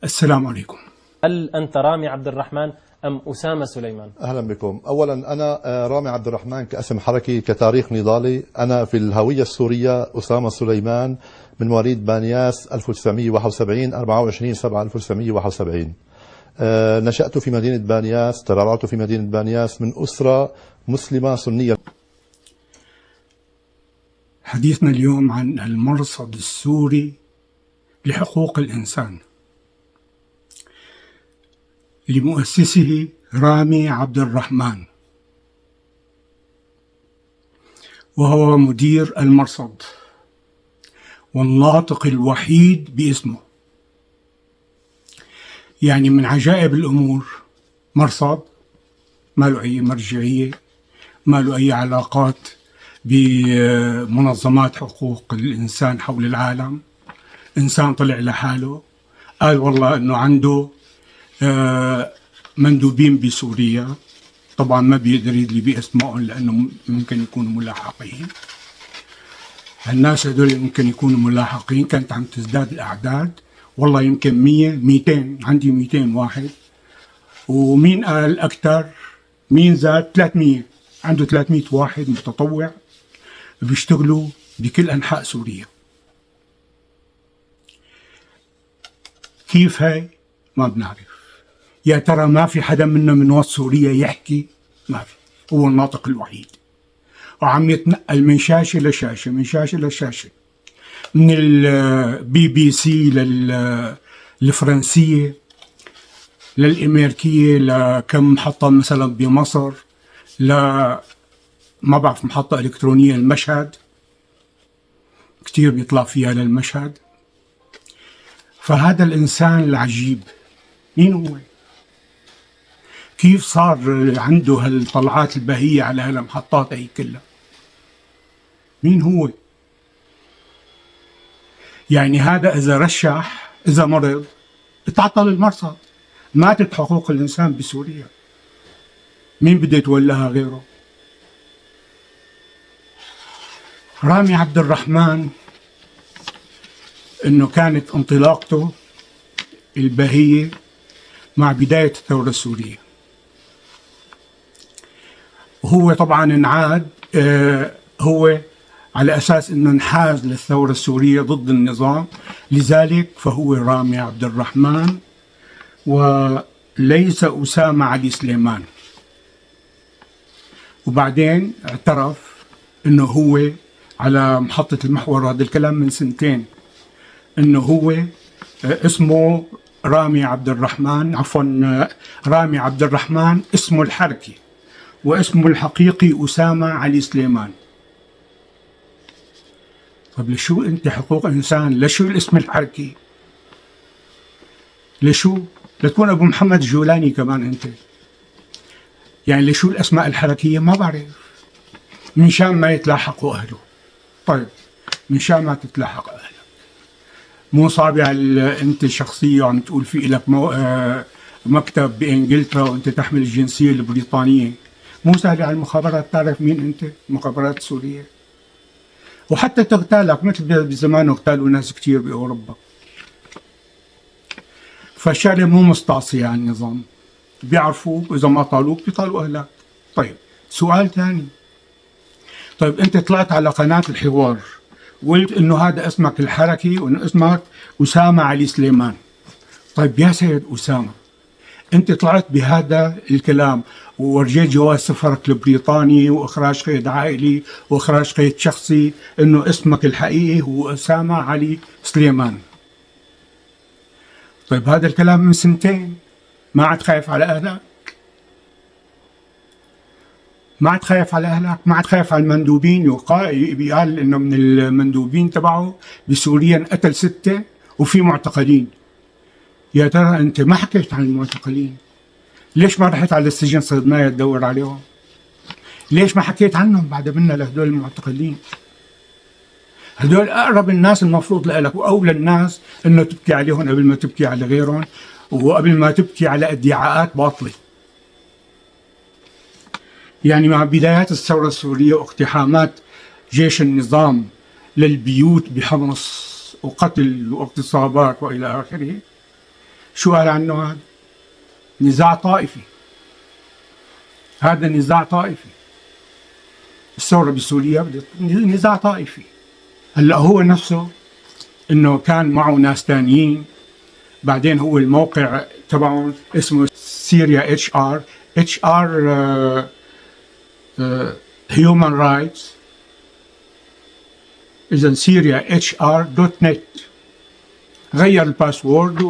السلام عليكم. هل أنت رامي عبد الرحمن أم أسامة سليمان؟ أهلا بكم. أولا أنا رامي عبد الرحمن كاسم حركي كتاريخ نضالي. أنا في الهوية السورية أسامة سليمان من مواليد بانياس 1971 24/7/1971. نشأت في مدينة بانياس، ترعرعت في مدينة بانياس من أسرة مسلمة سنية. حديثنا اليوم عن المرصد السوري لحقوق الإنسان لمؤسسه رامي عبد الرحمن، وهو مدير المرصد والناطق الوحيد باسمه. يعني من عجائب الأمور، مرصد ما له أي مرجعية، ما له أي علاقات بمنظمات حقوق الإنسان حول العالم. إنسان طلع لحاله قال والله أنه عنده مندوبين بسوريا، طبعا ما بيقدر يدلي بأسمائهم لأنه ممكن يكونوا ملاحقين. الناس هذول ممكن يكونوا ملاحقين، كانت عم تزداد الأعداد، والله يمكن 100 200، عندي 200 واحد، ومين قال أكثر، مين زاد 300، عنده 300 واحد متطوع بيشتغلوا بكل أنحاء سوريا. كيف هاي؟ ما بنعرف. يا ترى ما في حدا منا من وسط سوريا يحكي؟ ما في، هو الناطق الوحيد، وعم يتنقل من شاشة لشاشة، من شاشة لشاشة، من البي بي سي للفرنسية للأمريكية، لكم محطة مثلا بمصر، ما بعرف محطة إلكترونية المشهد كتير بيطلع فيها للمشهد. فهذا الإنسان العجيب مين هو؟ كيف صار عنده هالطلعات البهية على هالمحطات هي كلها؟ مين هو؟ يعني هذا إذا رشح، إذا مرض اتعطل المرصد، ماتت حقوق الإنسان بسوريا، مين بده يتولاها غيره؟ رامي عبد الرحمن إنه كانت انطلاقته البهية مع بداية الثورة السورية، وهو طبعا انعاد، هو على أساس أنه انحاز للثورة السورية ضد النظام، لذلك فهو رامي عبد الرحمن وليس أسامة علي سليمان. وبعدين اعترف أنه هو على محطة المحور، هذا الكلام من 2 سنين، أنه هو اسمه رامي عبد الرحمن، عفوا رامي عبد الرحمن اسمه الحركي، واسمه الحقيقي أسامة علي سليمان. طب لشو أنت حقوق إنسان؟ لشو الاسم الحركي؟ لشو؟ لتكون أبو محمد الجولاني كمان أنت؟ يعني لشو الأسماء الحركية؟ ما بعرف، من شان ما يتلاحقوا أهله. طيب من شان ما تتلاحق أهلك، مو صعب أنت شخصية وعم تقول في لك مكتب بإنجلترا وأنت تحمل الجنسية البريطانية، مو سهل على المخابرات تعرف مين أنت، المخابرات السورية، وحتى تغتالك مثل بزمان اغتالوا ناس كتير بأوروبا. فالشغلة مو مستعصية على النظام، بيعرفوك، إذا ما طالوك بيطالوا أهلك. طيب سؤال تاني، طيب أنت طلعت على قناة الحوار وقلت إنه هذا اسمك الحركي وإنه اسمك أسامة علي سليمان. طيب يا سيد أسامة، أنت طلعت بهذا الكلام وورجيت جواز سفرك البريطاني وإخراج قيد عائلي وإخراج قيد شخصي إنه اسمك الحقيقي هو أسامة علي سليمان. طيب هذا الكلام من 2 سنين، ما عاد خايف على أهلك؟ ما عاد خايف على أهلك؟ ما عاد خايف على المندوبين؟ يقال إنه من المندوبين تبعه بسوريا قتل 6 وفي معتقلين. يا ترى أنت ما حكيت عن المعتقلين؟ ليش ما رحت على السجن صدنايا تدور عليهم؟ ليش ما حكيت عنهم بعد منا لهدول المعتقلين؟ هدول أقرب الناس المفروض لك، وأولى الناس إنه تبكي عليهم قبل ما تبكي على غيرهم، وقبل ما تبكي على ادعاءات باطلة. يعني مع بدايات الثورة السورية واقتحامات جيش النظام للبيوت بحمص وقتل واغتصابات وإلى آخره، شو قال عنه هذا؟ نزاع طائفي. هذا نزاع طائفي. الثورة بسوريا نزاع طائفي. هلا هو نفسه انه كان معه ناس ثانيين، بعدين هو الموقع تبعه اسمه سوريا اتش ار هيومن رايتس، اذا سوريا hr.net. غير الباسورد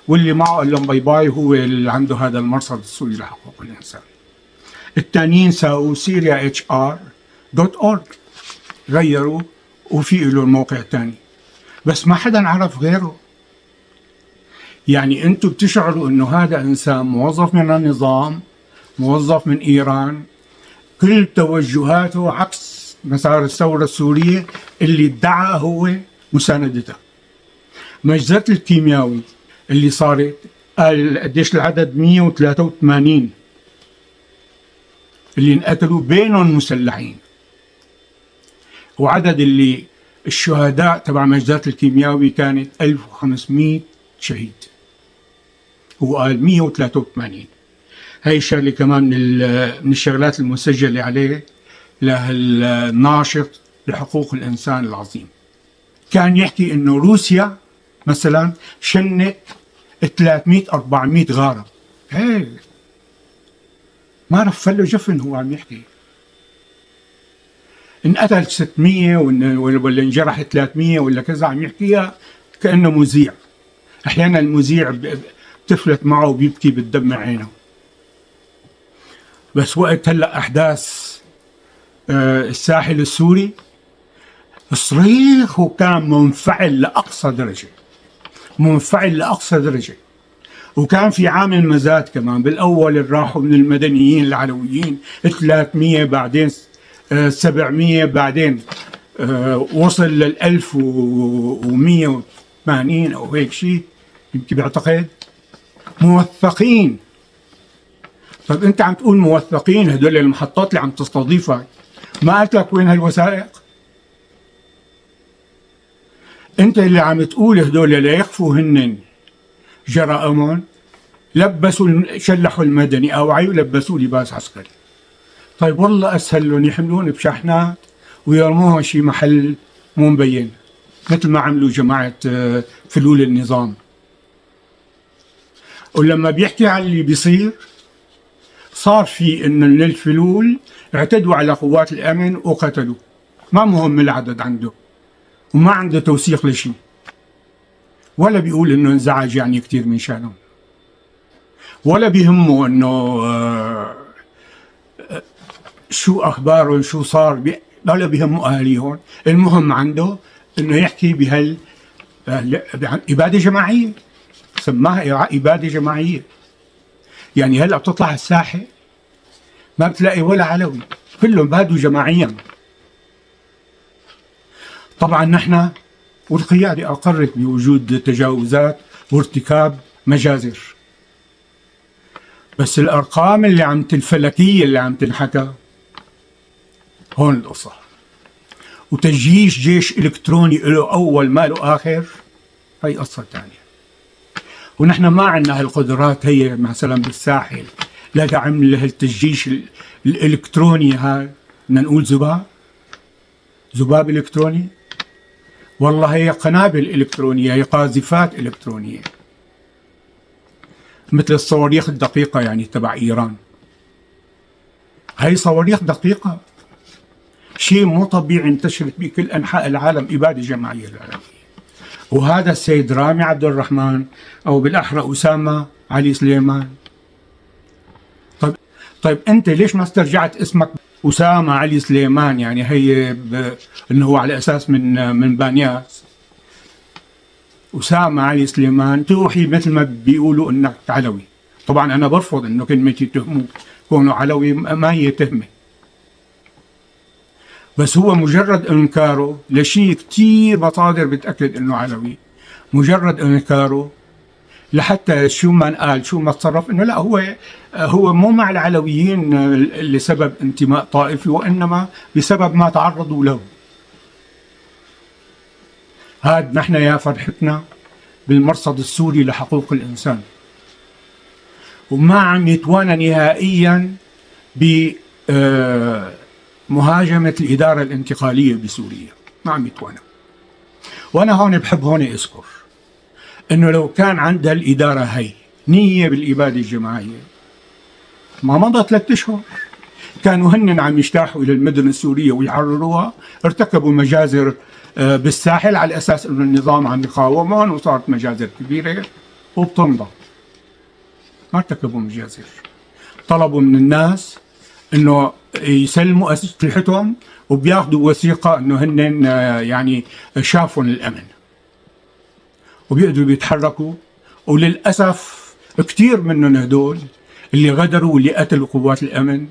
واللي معه قال لهم باي باي، هو اللي عنده هذا المرصد السوري لحقوق الانسان. الثانيين ساووا سوريا hr.org، غيروا وفي له الموقع الثاني، بس ما حدا عرف غيره. يعني انتم بتشعروا انه هذا انسان موظف من النظام، موظف من ايران، كل توجهاته عكس مسار الثورة السورية اللي ادعى هو مساندتها. مجزرة الكيمياوي اللي صارت قال قديش العدد؟ 183 اللي انقتلوا بينهم مسلحين، وعدد اللي الشهداء تبع مجزرة الكيمياوي كانت 1500 شهيد، هو قال 183. هاي الشغلة كمان من الشغلات المسجلة عليه للناشط لحقوق الإنسان العظيم. كان يحكي إنه روسيا مثلا شنت 300-400 غارة. هي ما رفع له جفن، هو عم يحكي انقتل 600 ولا انجرح 300 ولا كذا، عم يحكيها كأنه مذيع. أحيانا المذيع بتفلت معه وبيبكي بتدمع عينه. بس وقت هلا أحداث الساحل السوري صريخ، وكان منفعل لأقصى درجة، منفعل لأقصى درجة. وكان في عامل مزاد كمان، بالأول راحوا من المدنيين العلويين 300، بعدين 700، بعدين وصل لل 1180 أو هيك شيء يمكن بعتقد موثقين. طيب أنت عم تقول موثقين، هدول المحطات اللي عم تستضيفك ما قلت لك وين هالوثائق؟ أنت اللي عم تقول هدول لا يخفوا هن جرائمهم، لبسوا شلحوا المدني أو عيوا لبسوا لباس عسكري. طيب والله أسهل لهم يحملون بشاحنات ويرموها شي محل مو مبين، مثل ما عملوا جماعة فلول النظام. ولما بيحكي عن اللي بيصير، صار في إن الفلول اعتدوا على قوات الأمن وقتلوا، ما مهم العدد عنده وما عنده توثيق لشيء، ولا بيقول إنه انزعج يعني كتير من شانهم، ولا بيهمه إنه شو أخبارهم شو صار، ولا بيهمه أهاليهم. المهم عنده إنه يحكي إبادة جماعية، سماها إبادة جماعية. يعني هلأ بتطلع الساحة ما بتلاقي ولا علوي، كلهم بادوا جماعيا. طبعا نحن والقيادة أقرت بوجود تجاوزات وارتكاب مجازر، بس الأرقام اللي الفلكية اللي عم تنحكى هون القصة. وتجيش جيش إلكتروني له أول ما له آخر، هي قصة تانية. ونحن ما عندنا هالقدرات هي مثلا بالساحل لدعم التجيش الإلكتروني. هاي بدنا نقول ذباب إلكتروني، والله هي قنابل إلكترونية، هي قاذفات إلكترونية، مثل الصواريخ الدقيقة يعني تبع إيران. هاي صواريخ دقيقة، شيء مو طبيعي انتشرت بكل أنحاء العالم، إبادة جماعية العالمية. وهذا السيد رامي عبد الرحمن، أو بالأحرى أسامة علي سليمان. طيب أنت ليش ما استرجعت اسمك أسامة علي سليمان؟ يعني هي إنه هو على أساس من بانياس. أسامة علي سليمان توحي مثل ما بيقولوا إنك علوي. طبعا أنا برفض إنه كلمة يتهموك كونه علوي، ما هي تهمة، بس هو مجرد إنكاره لشيء كتير مصادر بتأكد إنه علوي، مجرد إنكاره لحتى شو ما قال شو ما تصرف إنه لا، هو مو مع العلويين لسبب انتماء طائفي، وإنما بسبب ما تعرضوا له. هاد نحن يا فرحتنا بالمرصد السوري لحقوق الإنسان، وما عم يتوانى نهائيا بمهاجمة الإدارة الانتقالية بسوريا، ما عم يتوانى. وأنا هون بحب هون أذكر إنه لو كان عندها الإدارة هي نية بالإبادة الجماعية ما مضى 3 أشهر كانوا هن عم يجتاحوا إلى المدن السورية ويحرروها، ارتكبوا مجازر بالساحل على أساس إنه النظام عم يقاومهم، وصارت مجازر كبيرة وبتنضى. ما ارتكبوا مجازر، طلبوا من الناس إنه يسلموا أسلحتهم وبياخذوا وثيقة إنه هن يعني شافوا الأمن وبيقدروا بيتحركوا. وللأسف كتير منهم هدول اللي غدروا واللي قتلوا قوات الأمن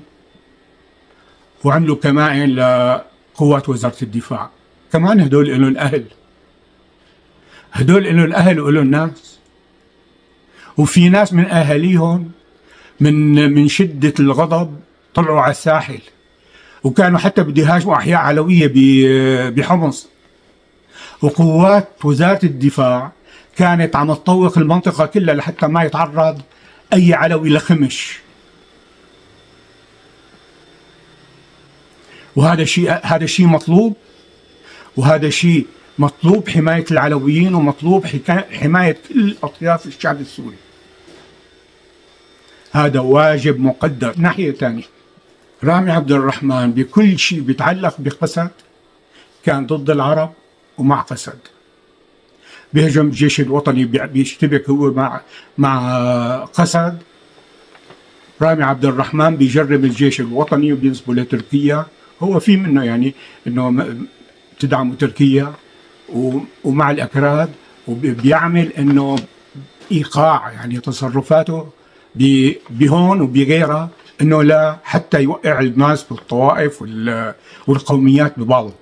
وعملوا كمائن لقوات وزارة الدفاع. كمان هدول إلهم أهل، هدول إلهم الأهل وإلهم ناس، وفي ناس من أهاليهم من شدة الغضب طلعوا على الساحل، وكانوا حتى بده يهاجموا أحياء علوية بحمص، وقوات وزارة الدفاع كانت عم تطوق المنطقة كلها لحتى ما يتعرض أي علوي لخمش. وهذا شيء مطلوب، وهذا شيء مطلوب حماية العلويين، ومطلوب حماية كل أطياف الشعب السوري. هذا واجب مقدر. ناحية ثانية، رامي عبد الرحمن بكل شيء بيتعلق بقسد كان ضد العرب ومع قسد. بيهجم الجيش الوطني، بيشتبك هو مع قسد. رامي عبد الرحمن بيجرب الجيش الوطني وبينسبه لتركيا، هو في منه يعني انه تدعم تركيا ومع الأكراد، وبيعمل انه ايقاع يعني تصرفاته بهون وبغيرها انه لا حتى يوقع الناس بالطوائف والقوميات ببعض.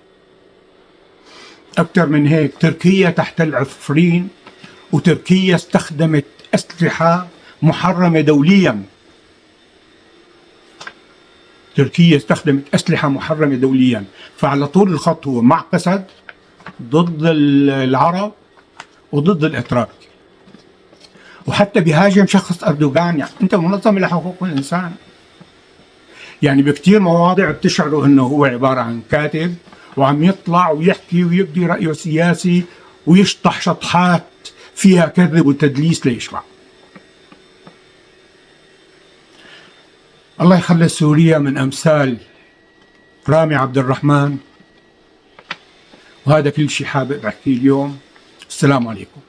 اكثر من هيك، تركيا تحتل عفرين، وتركيا استخدمت اسلحه محرمه دوليا. تركيا استخدمت اسلحه محرمه دوليا، فعلى طول الخط هو مع قسد ضد العرب وضد الاتراك. وحتى بيهاجم شخص أردوغان. يعني أنت منظمة لحقوق الإنسان، يعني بكتير مواضع بتشعروا أنه هو عبارة عن كاتب وعم يطلع ويحكي ويبدي رأيه السياسي ويشطح شطحات فيها كذب وتدليس ليشبع. الله يخلي سوريا من أمثال رامي عبد الرحمن. وهذا كل شيء حابب أحكيه اليوم. السلام عليكم.